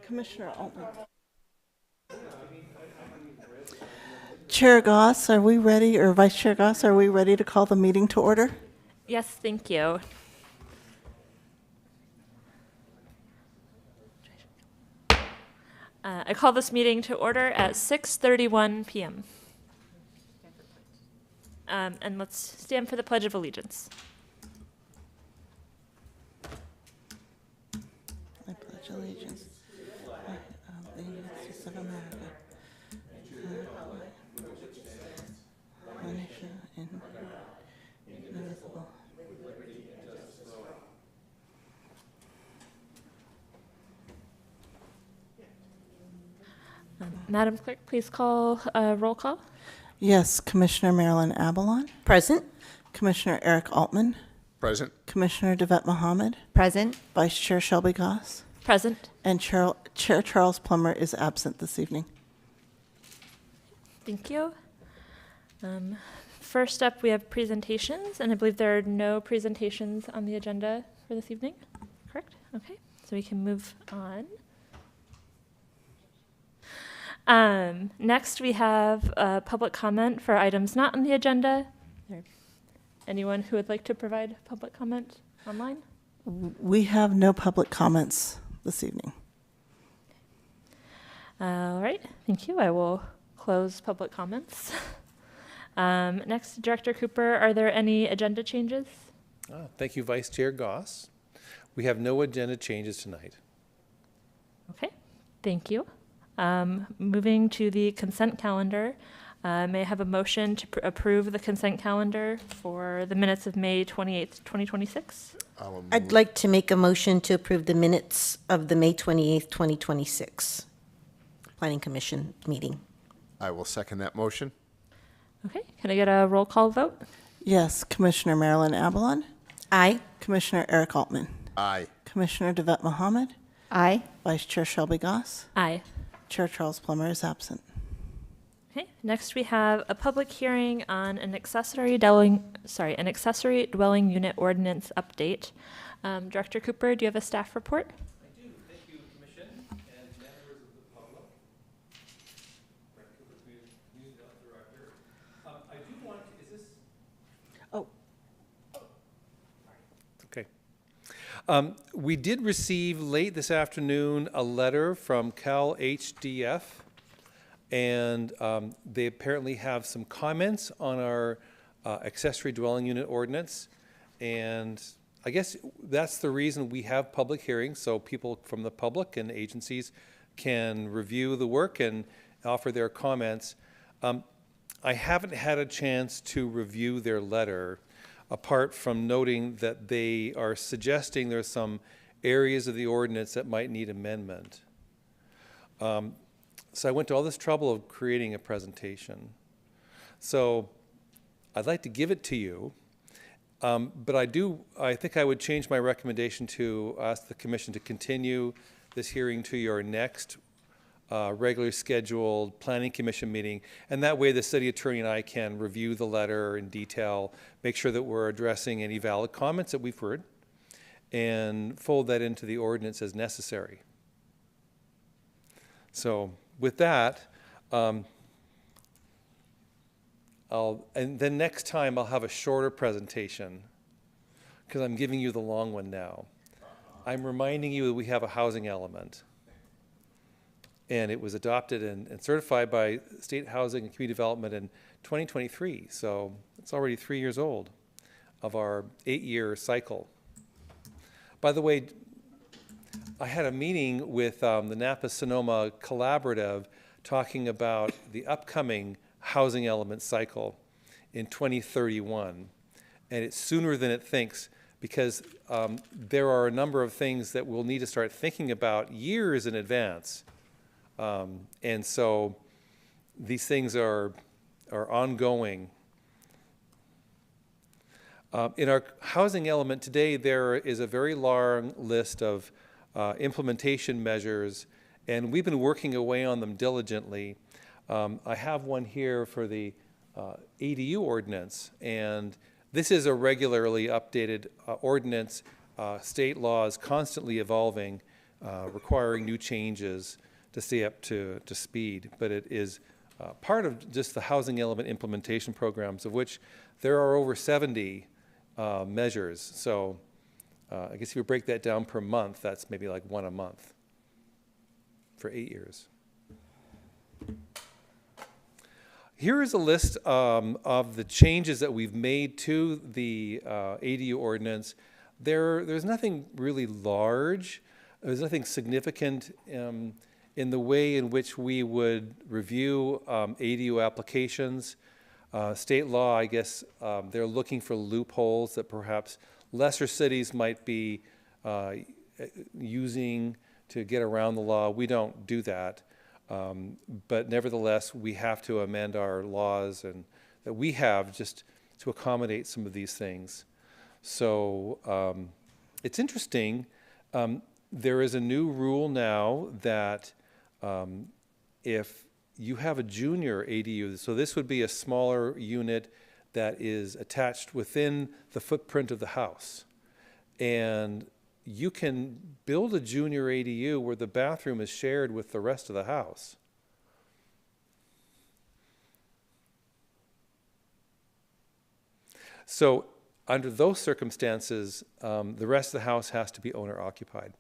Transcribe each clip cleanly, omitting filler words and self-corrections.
Commissioner Altman. Chair Goss, are we ready, or Vice Chair Goss, are we ready to call the meeting to order? Yes, thank you. I call this meeting to order at 6:31 p.m. And let's stand for the Pledge of Allegiance. I pledge allegiance to the United States of America, one nation, indivisible. Madam Clerk, please call roll call. Yes, Commissioner Marilyn Abalon, Present. Commissioner Eric Altman, Present. Commissioner Devet Mohammed, Present. Vice Chair Shelby Goss, Present. and Chair Charles Plummer is absent this evening. Thank you. First up, we have presentations, and I believe there are no presentations on the agenda for this evening. Correct? Okay, so we can move on. Next, we have public comment for items not on the agenda. Anyone who would like to provide public comment online? We have no public comments this evening. All right, thank you. I will close public comments. Next, Director Cooper, are there any agenda changes? Thank you, Vice Chair Goss. We have no agenda changes tonight. Okay, thank you. Moving to the consent calendar, may I have a motion to approve the consent calendar for the minutes of May 28th, 2026? I'd like to make a motion to approve the minutes of the May 28th, 2026 Planning Commission meeting. I will second that motion. Okay, can I get a roll call vote? Yes, Commissioner Marilyn Abalon, Aye. Commissioner Eric Altman, Aye. Commissioner Devet Mohammed, Aye. Vice Chair Shelby Goss, Aye. Chair Charles Plummer is absent. Okay, next we have a public hearing on an accessory dwelling unit ordinance update. Director Cooper, do you have a staff report? I do. Thank you, Commission and members of the public. Brent Cooper, Community Director. I do want to, is this? Oh, Okay. We did receive late this afternoon a letter from Cal HDF, and they apparently have some comments on our accessory dwelling unit ordinance. And I guess that's the reason we have public hearings, so people from the public and agencies can review the work and offer their comments. I haven't had a chance to review their letter, apart from noting that they are suggesting there's some areas of the ordinance that might need amendment. So I went to all this trouble of creating a presentation. So I'd like to give it to you, but I think I would change my recommendation to ask the Commission to continue this hearing to your next regularly scheduled Planning Commission meeting, and that way the City Attorney and I can review the letter in detail, make sure that we're addressing any valid comments that we've heard, and fold that into the ordinance as necessary. So with that, and then next time I'll have a shorter presentation, because I'm giving you the long one now. I'm reminding you that we have a housing element. And it was adopted and certified by State Housing and Community Development in 2023. So it's already 3 years old of our 8-year cycle. By the way, I had a meeting with the Napa Sonoma Collaborative talking about the upcoming housing element cycle in 2031. And it's sooner than it thinks, because there are a number of things that we'll need to start thinking about years in advance. And so these things are ongoing. In our housing element today, there is a very long list of implementation measures, and we've been working away on them diligently. I have one here for the ADU ordinance, and this is a regularly updated ordinance. State law is constantly evolving. requiring new changes to stay up to speed, but it is part of just the housing element implementation programs, of which there are over 70 measures. So I guess if you break that down per month, that's maybe like one a month for 8 years. Here is a list of the changes that we've made to the ADU ordinance. There's nothing really large. There's nothing significant in the way in which we would review ADU applications. State law, I guess, they're looking for loopholes that perhaps lesser cities might be using to get around the law. We don't do that. But nevertheless, we have to amend our laws and that we have just to accommodate some of these things. So it's interesting. There is a new rule now that if you have a junior ADU, so this would be a smaller unit that is attached within the footprint of the house. And you can build a junior ADU where the bathroom is shared with the rest of the house. So under those circumstances, the rest of the house has to be owner occupied.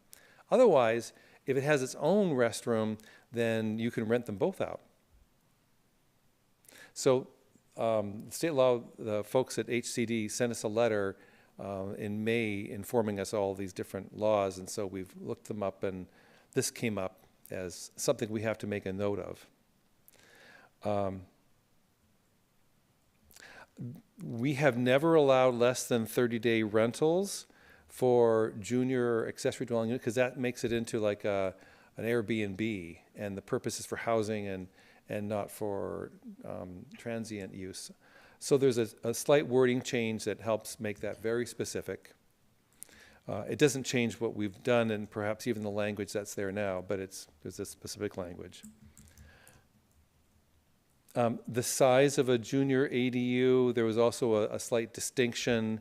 Otherwise, if it has its own restroom, then you can rent them both out. So state law, the folks at HCD sent us a letter in May informing us all these different laws, and so we've looked them up, and this came up as something we have to make a note of. We have never allowed less than 30-day rentals for junior accessory dwelling unit because that makes it into like an Airbnb, and the purpose is for housing and not for transient use. So there's a slight wording change that helps make that very specific. It doesn't change what we've done and perhaps even the language that's there now, but there's a specific language. The size of a junior ADU, there was also a slight distinction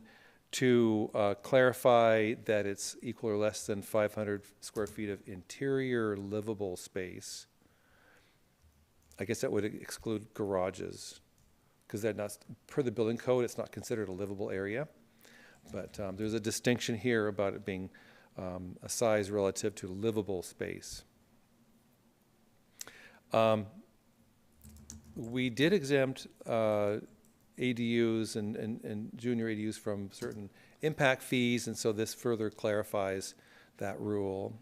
to clarify that it's equal or less than 500 square feet of interior livable space. I guess that would exclude garages, because they're not, per the building code, it's not considered a livable area. But there's a distinction here about it being a size relative to livable space. We did exempt ADUs and junior ADUs from certain impact fees, and so this further clarifies that rule.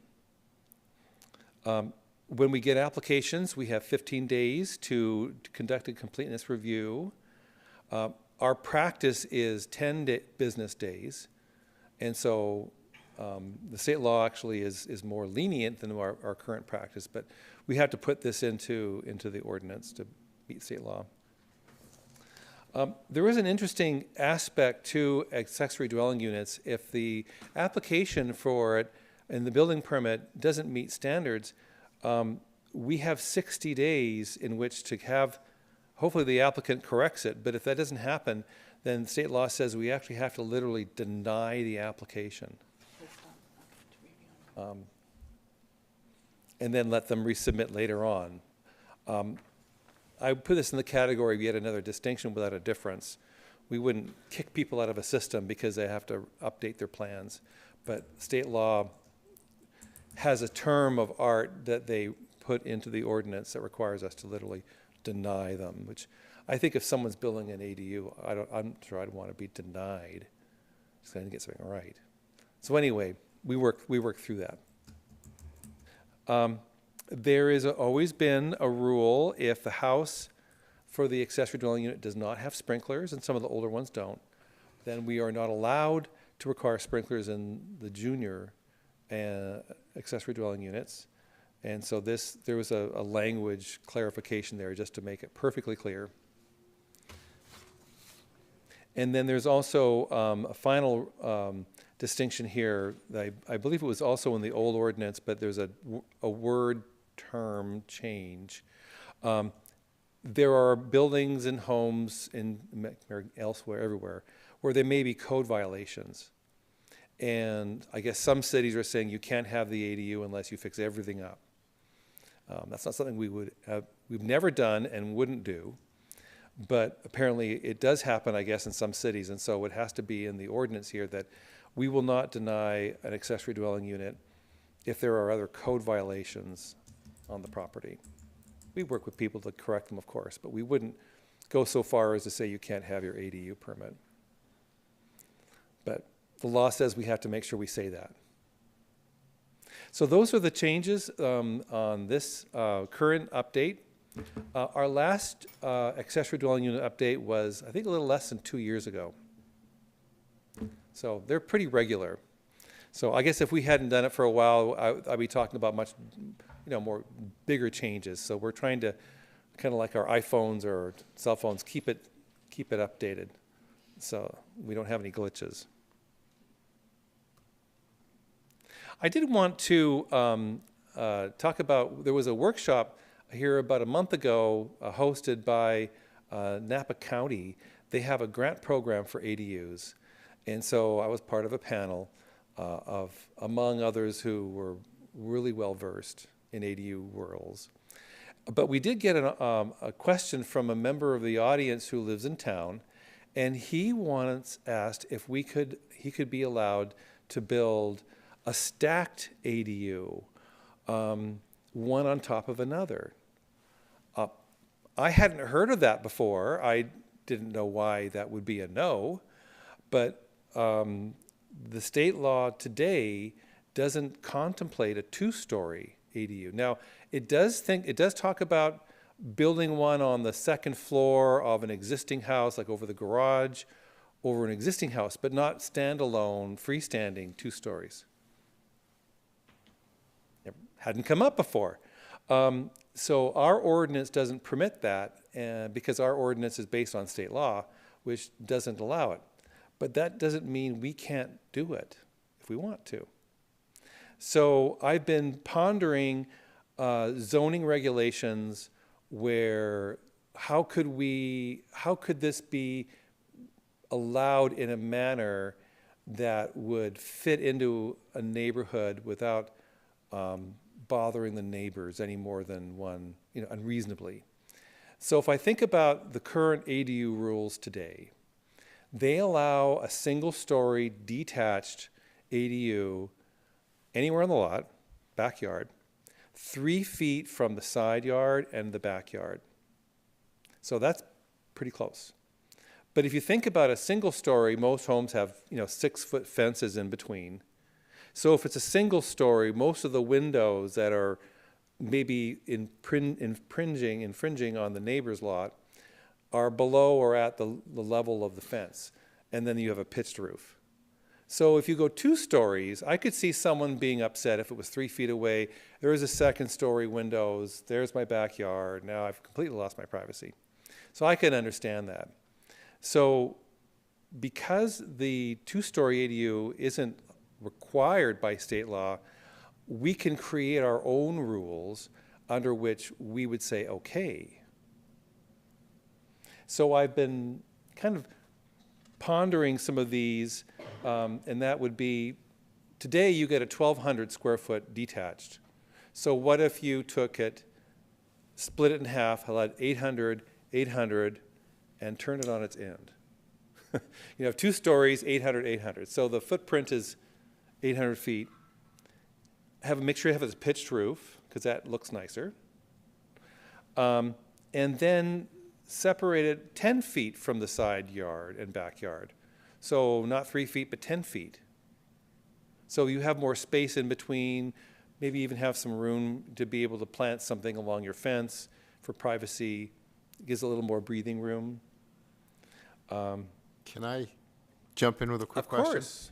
When we get applications, we have 15 days to conduct a completeness review. Our practice is 10 business days, and so the state law actually is more lenient than our current practice, but we have to put this into the ordinance to meet state law. There is an interesting aspect to accessory dwelling units. If the application for it and the building permit doesn't meet standards, we have 60 days in which to have, hopefully the applicant corrects it, but if that doesn't happen, then state law says we actually have to literally deny the application. And then let them resubmit later on. I put this in the category of yet another distinction without a difference. We wouldn't kick people out of a system because they have to update their plans. But state law has a term of art that they put into the ordinance that requires us to literally deny them, which I think if someone's building an ADU, I'm sure I'd want to be denied. Just going to get something right. So anyway, we work through that. There has always been a rule if the house for the accessory dwelling unit does not have sprinklers, and some of the older ones don't, then we are not allowed to require sprinklers in the junior accessory dwelling units. And so there was a language clarification there just to make it perfectly clear. And then there's also a final distinction here. I believe it was also in the old ordinance, but there's a word term change. There are buildings and homes in elsewhere, everywhere, where there may be code violations. And I guess some cities are saying you can't have the ADU unless you fix everything up. That's not something we've never done and wouldn't do. But apparently it does happen, I guess, in some cities. And so it has to be in the ordinance here that we will not deny an accessory dwelling unit if there are other code violations on the property. We work with people to correct them, of course, but we wouldn't go so far as to say you can't have your ADU permit. But the law says we have to make sure we say that. So those are the changes on this current update. Our last accessory dwelling unit update was, I think, a little less than 2 years ago. So they're pretty regular. So I guess if we hadn't done it for a while, I'd be talking about much, more bigger changes. So we're trying to, kind of like our iPhones or cell phones, keep it updated, so we don't have any glitches. I did want to talk about, there was a workshop here about a month ago hosted by Napa County. They have a grant program for ADUs. And so I was part of a panel of, among others who were really well versed in ADU worlds. But we did get a question from a member of the audience who lives in town, and he once asked if he could be allowed to build a stacked ADU, one on top of another. I hadn't heard of that before. I didn't know why that would be a no, but the state law today doesn't contemplate a two-story ADU. Now, it does talk about building one on the second floor of an existing house, like over the garage, over an existing house, but not standalone, freestanding 2 stories. Hadn't come up before. So our ordinance doesn't permit that because our ordinance is based on state law, which doesn't allow it. But that doesn't mean we can't do it if we want to. So I've been pondering zoning regulations where how could this be allowed in a manner that would fit into a neighborhood without bothering the neighbors any more than one, unreasonably. So if I think about the current ADU rules today, they allow a single-story detached ADU anywhere on the lot, backyard, 3 feet from the side yard and the backyard. So that's pretty close. But if you think about a single story, most homes have 6-foot fences in between. So if it's a single story, most of the windows that are maybe infringing on the neighbor's lot are below or at the level of the fence. And then you have a pitched roof. So if you go 2 stories, I could see someone being upset if it was 3 feet away. There is a second-story windows. There's my backyard. Now I've completely lost my privacy. So I can understand that. So because the 2-story ADU isn't required by state law, we can create our own rules under which we would say, okay. So I've been kind of pondering some of these, and that would be, today you get a 1,200 square foot detached. So what if you took it, split it in half, allowed 800, 800, and turned it on its end? You have 2 stories, 800, 800. So the footprint is 800 feet. Make sure you have a pitched roof, because that looks nicer. And then separate it 10 feet from the side yard and backyard. So not 3 feet, but 10 feet. So you have more space in between, maybe even have some room to be able to plant something along your fence for privacy. It gives a little more breathing room. Can I jump in with a quick Of question? course.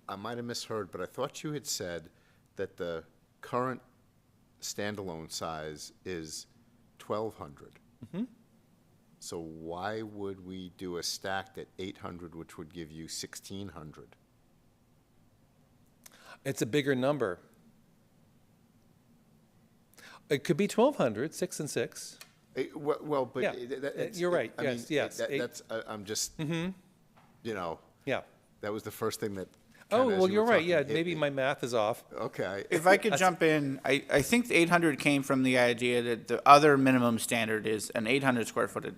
I might have misheard, but I thought you had said that the current standalone size is 1,200. Mm-hmm. So why would we do a stacked at 800, which would give you 1,600? It's a bigger number. It could be 1,200, 6 and 6. Well, but Yeah, it's- you're right. I mean, Yes. That's I'm just, Mm-hmm. you know, Yeah. that was the first thing that Oh, as well, you you're were right, talking. yeah, maybe my math is off. Okay. If I could jump in, I think the 800 came from the idea that the other minimum standard is an 800 square foot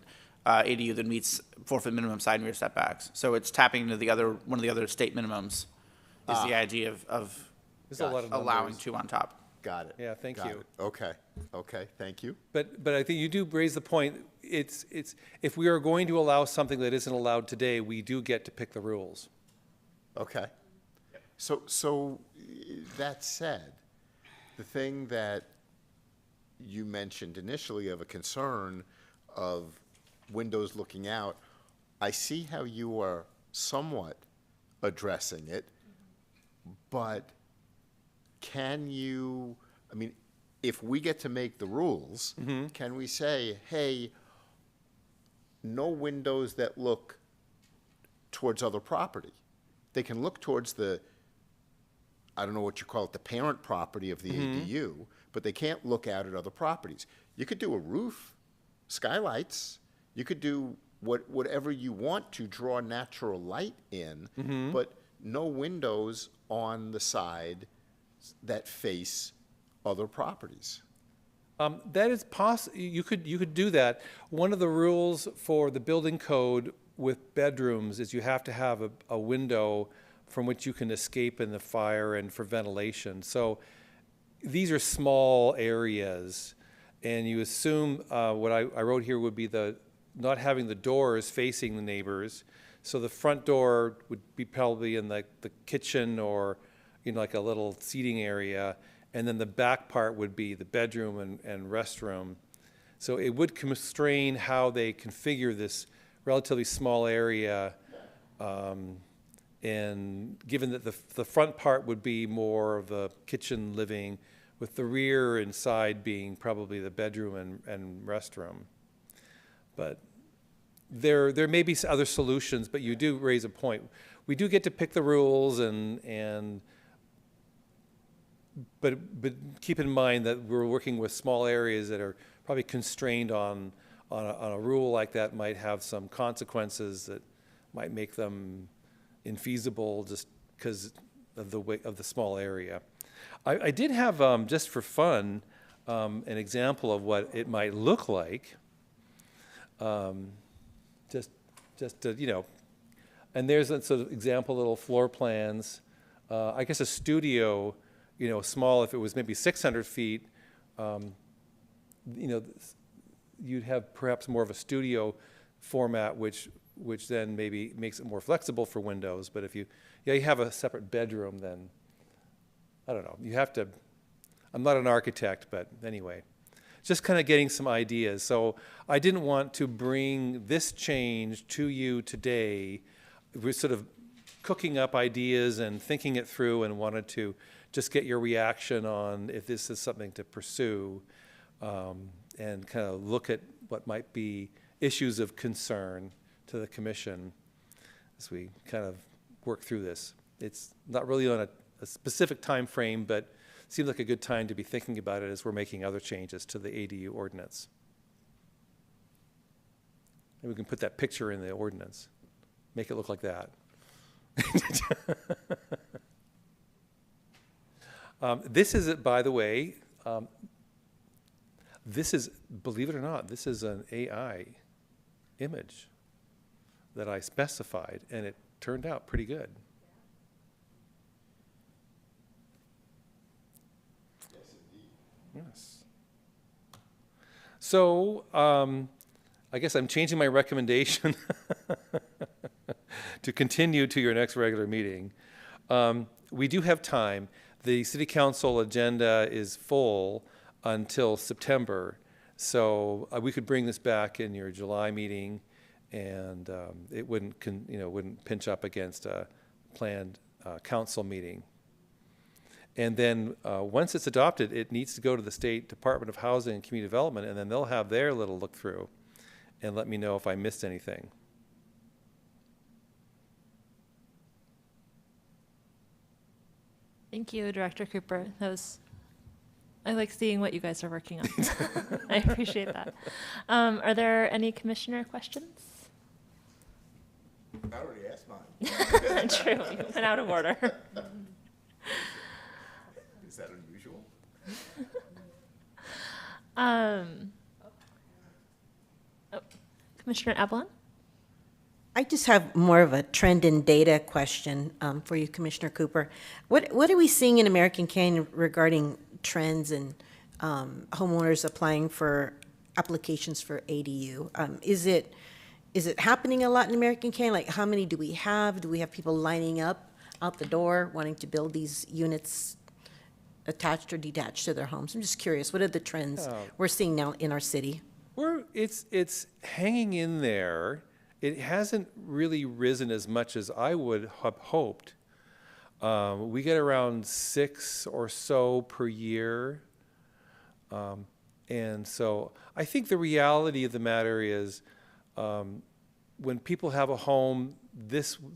ADU that meets 4-foot minimum side and rear setbacks. So it's tapping into one of the other state minimums, is the idea of There's a lot of allowing numbers. 2 on top. Got it. Yeah, thank Got you. it. Okay, thank you. But I think you do raise the point, it's, if we are going to allow something that isn't allowed today, we do get to pick the rules. Okay. So that said, the thing that you mentioned initially of a concern of windows looking out, I see how you are somewhat addressing it, but can you, I mean, if we get to make the rules, can we say, hey, no windows that look towards other property? They can look towards the, I don't know what you call it, the parent property of the ADU, but they can't look out at other properties. You could do a roof, skylights, you could do whatever you want to draw natural light in, but no windows on the side that face other properties. That is you could do that. One of the rules for the building code with bedrooms is you have to have a window from which you can escape in the fire and for ventilation. So these are small areas, and you assume what I wrote here would be not having the doors facing the neighbors. So the front door would be probably in the kitchen or like a little seating area, and then the back part would be the bedroom and restroom. So it would constrain how they configure this relatively small area, and given that the front part would be more of the kitchen living, with the rear and side being probably the bedroom and restroom. But there may be other solutions, but you do raise a point. We do get to pick the rules, but keep in mind that we're working with small areas that are probably constrained on a rule like that might have some consequences that might make them infeasible just because of the small area. I did have, just for fun, an example of what it might look like. Just to, and there's a sort of example little floor plans. I guess a studio, small, if it was maybe 600 feet, you'd have perhaps more of a studio format, which then maybe makes it more flexible for windows. But if you have a separate bedroom, then I don't know. You have to. I'm not an architect, but anyway, just kind of getting some ideas. So I didn't want to bring this change to you today. We're sort of cooking up ideas and thinking it through, and wanted to just get your reaction on if this is something to pursue, and kind of look at what might be issues of concern to the commission as we kind of work through this. It's not really on a specific time frame, but seems like a good time to be thinking about it as we're making other changes to the ADU ordinance. And we can put that picture in the ordinance, make it look like that. This is, by the way, this is, believe it or not, this is an AI image that I specified, and it turned out pretty good. Yes. So I guess I'm changing my recommendation to continue to your next regular meeting. We do have time. The city council agenda is full until September, so we could bring this back in your July meeting, and it wouldn't pinch up against a planned council meeting. And then once it's adopted, it needs to go to the State Department of Housing and Community Development, and then they'll have their little look through and let me know if I missed anything. Thank you, Director Cooper. I like seeing what you guys are working on. I appreciate that. Are there any commissioner questions? I already asked mine. True, you went out of order. Is that unusual? Commissioner Avalon? I just have more of a trend in data question for you, Commissioner Cooper. What are we seeing in American Canyon regarding trends and homeowners applying for applications for ADU? Is it happening a lot in American Canyon? Like, how many do we have? Do we have people lining up out the door wanting to build these units attached or detached to their homes? I'm just curious, what are the trends we're seeing now in our city? It's hanging in there. It hasn't really risen as much as I would have hoped. We get around 6 or so per year. And so I think the reality of the matter is when people have a home,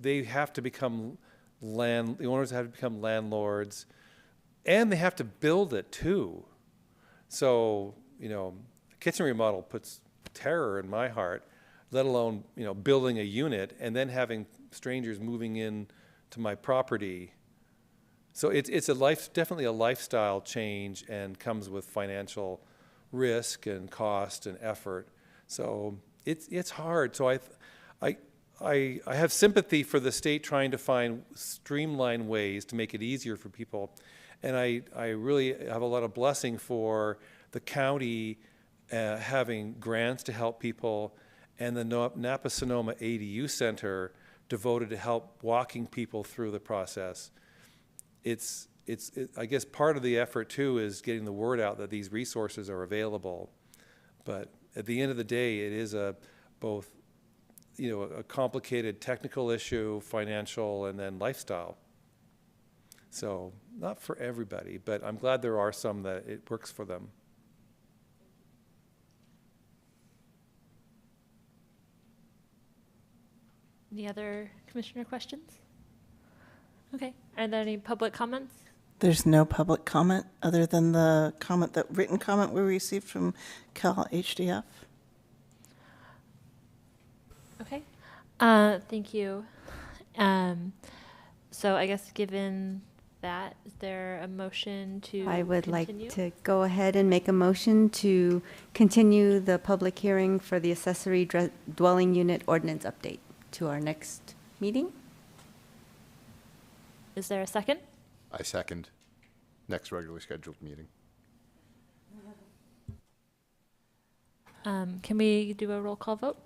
they have to become the owners have to become landlords, and they have to build it too. So, the kitchen remodel puts terror in my heart, let alone, building a unit and then having strangers moving in to my property. So it's definitely a lifestyle change and comes with financial risk and cost and effort. So it's hard. So I have sympathy for the state trying to find streamlined ways to make it easier for people. And I really have a lot of blessing for the county having grants to help people, and the Napa-Sonoma ADU Center devoted to help walking people through the process. I guess part of the effort too is getting the word out that these resources are available. But at the end of the day, it is both a complicated technical issue, financial, and then lifestyle. So not for everybody, but I'm glad there are some that it works for them. Any other commissioner questions? Okay, are there any public comments? There's no public comment other than the written comment we received from Cal HDF. Okay, thank you. So I guess given that, is there a motion to I would continue? like to go ahead and make a motion to continue the public hearing for the accessory dwelling unit ordinance update to our next meeting. Is there a second? I second. Next regularly scheduled meeting. Can we do a roll call vote?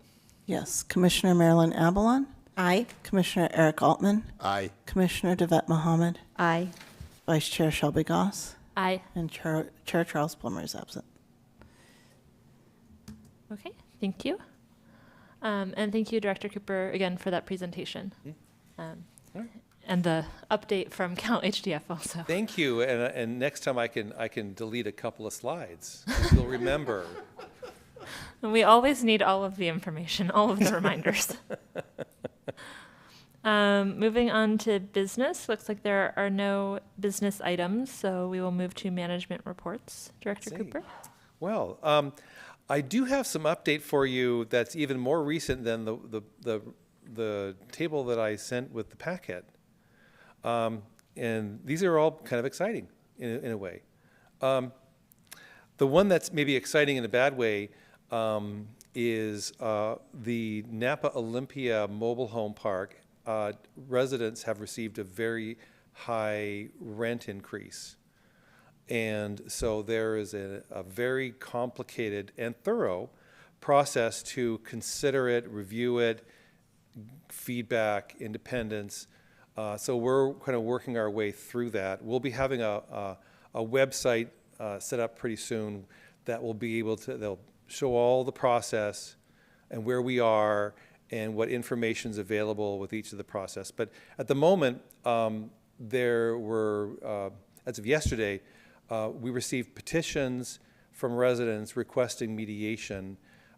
Yes, Commissioner Marilyn Avalon, Aye. Commissioner Eric Altman, Aye. Commissioner Devet Mohammed, Aye. Vice Chair Shelby Goss, Aye. and Chair Charles Plummer is absent. Okay, thank you. And thank you, Director Cooper, again for that presentation. And the update from Cal HDF also. Thank you, and next time I can delete a couple of slides, 'cause you'll remember. And we always need all of the information, all of the reminders. Moving on to business, looks like there are no business items, so we will move to management reports. Director See. Cooper? Well, I do have some update for you that's even more recent than the table that I sent with the packet. And these are all kind of exciting in a way. The one that's maybe exciting in a bad way is the Napa Olympia Mobile Home Park. Residents have received a very high rent increase. And so there is a very complicated and thorough process to consider it, review it, feedback, independence. So we're kind of working our way through that. We'll be having a website set up pretty soon that will be able to, they'll show all the process and where we are and what information is available with each of the process. But at the moment, there were, as of yesterday, we received petitions from residents requesting mediation.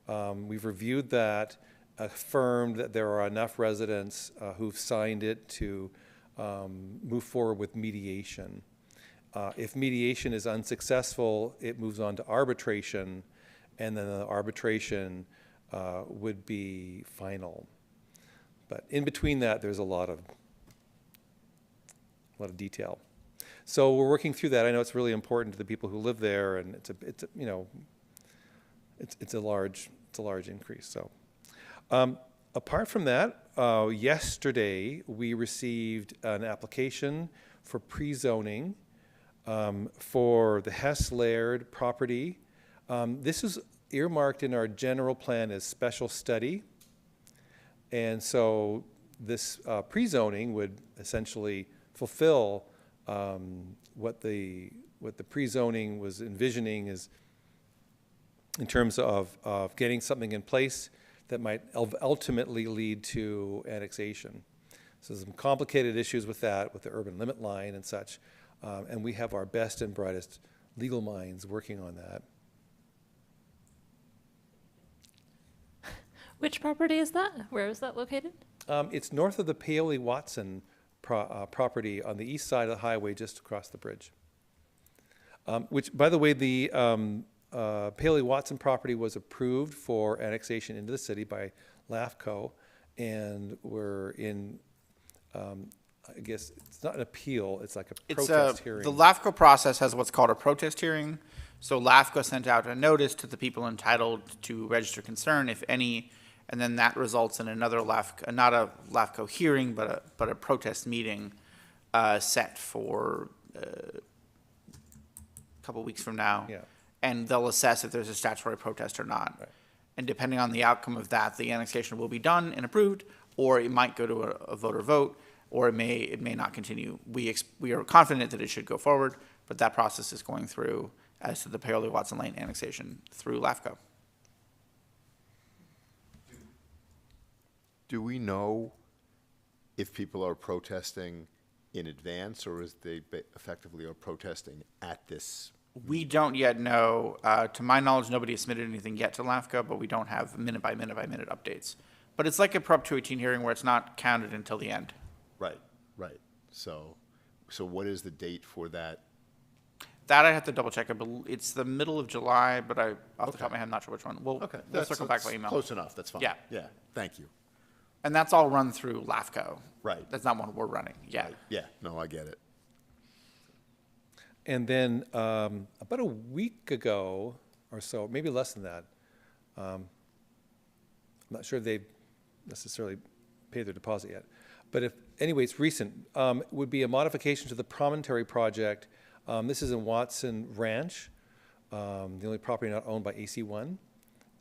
We've reviewed that, affirmed that there are enough residents who've signed it to move forward with mediation. If mediation is unsuccessful, it moves on to arbitration, and then the arbitration would be final. But in between that, there's a lot of detail. So we're working through that. I know it's really important to the people who live there, and it's a large increase. So apart from that, yesterday we received an application for pre-zoning for the Hess Laird property. This is earmarked in our general plan as special study. And so this pre-zoning would essentially fulfill what the pre-zoning was envisioning is in terms of getting something in place that might ultimately lead to annexation. So some complicated issues with that, with the urban limit line and such. And we have our best and brightest legal minds working on that. Which property is that? Where is that located? It's north of the Paoli Watson property on the east side of the highway, just across the bridge. Which, by the way, the Paoli Watson property was approved for annexation into the city by LAFCO, and we're in, I guess, it's not an appeal, it's like a protest hearing. The LAFCO process has what's called a protest hearing. So LAFCO sent out a notice to the people entitled to register concern, if any, and then that results in another LAFCO, not a LAFCO hearing, but a protest meeting set for a couple weeks from now. Yeah. And they'll assess if there's a statutory protest or not. Right. And depending on the outcome of that, the annexation will be done and approved, or it might go to a voter vote, or it may not continue. We are confident that it should go forward, but that process is going through as to the Paoli Watson Lane annexation through LAFCO. Do we know if people are protesting in advance, or is they effectively are protesting at this? We don't yet know. To my knowledge, nobody has submitted anything yet to LAFCO, but we don't have minute by minute updates. But it's like a Prop 218 hearing where it's not counted until the end. Right, right. So what is the date for that? That I have to double check. It's the middle of July, but off the top of my head, I'm not sure which one. We'll circle back by email. Close enough, that's fine. Yeah. Yeah, thank you. And that's all run through LAFCO. Right. That's not one we're running. Yeah. Right. Yeah, no, I get it. And then about a week ago or so, maybe less than that, I'm not sure if they've necessarily paid their deposit yet, but anyway, it's recent, would be a modification to the Promontory project. This is in Watson Ranch, the only property not owned by AC1.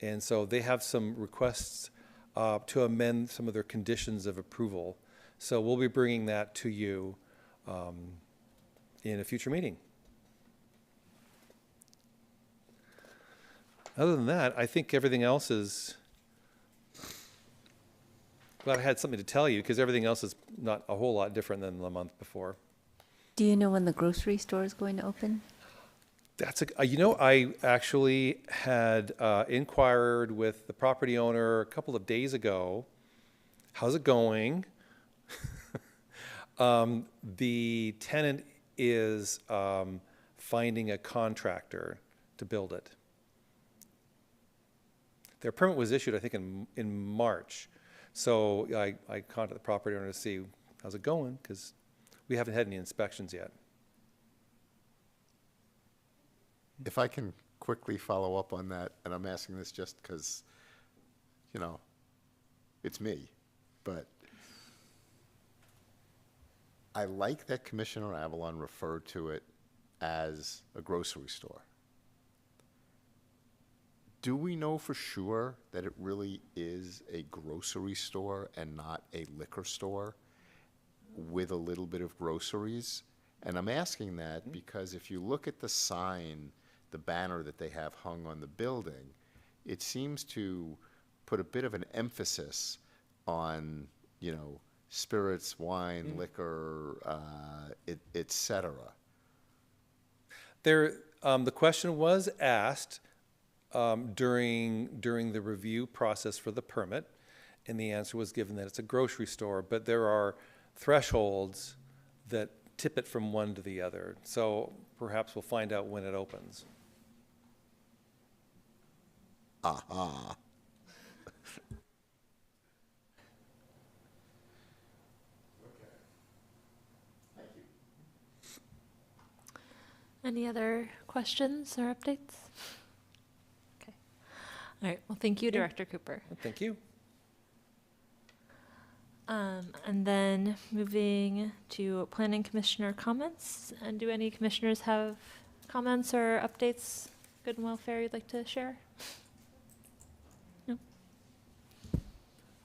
And so they have some requests to amend some of their conditions of approval. So we'll be bringing that to you in a future meeting. Other than that, I think everything else is, glad I had something to tell you, because everything else is not a whole lot different than the month before. Do you know when the grocery store is going to open? That's I actually had inquired with the property owner a couple of days ago. How's it going? The tenant is finding a contractor to build it. Their permit was issued, I think, in March. So I contacted the property owner to see how's it going, because we haven't had any inspections yet. If I can quickly follow up on that, and I'm asking this just because, it's me, but I like that Commissioner Avalon referred to it as a grocery store. Do we know for sure that it really is a grocery store and not a liquor store with a little bit of groceries? And I'm asking that because if you look at the sign, the banner that they have hung on the building, it seems to put a bit of an emphasis on, spirits, wine, liquor, et cetera. The question was asked during the review process for the permit, and the answer was given that it's a grocery store, but there are thresholds that tip it from one to the other. So perhaps we'll find out when it opens. Aha. Any other questions or updates? Okay. All right. Well, thank you, Director Cooper. Thank you. And then moving to Planning Commissioner comments. And do any commissioners have comments or updates, good and welfare you'd like to share? No?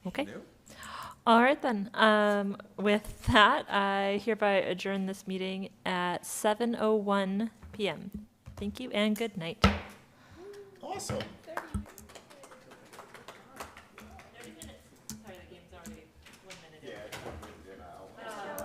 Okay. All right then. With that, I hereby adjourn this meeting at 7:01 p.m. Thank you and good night. Awesome.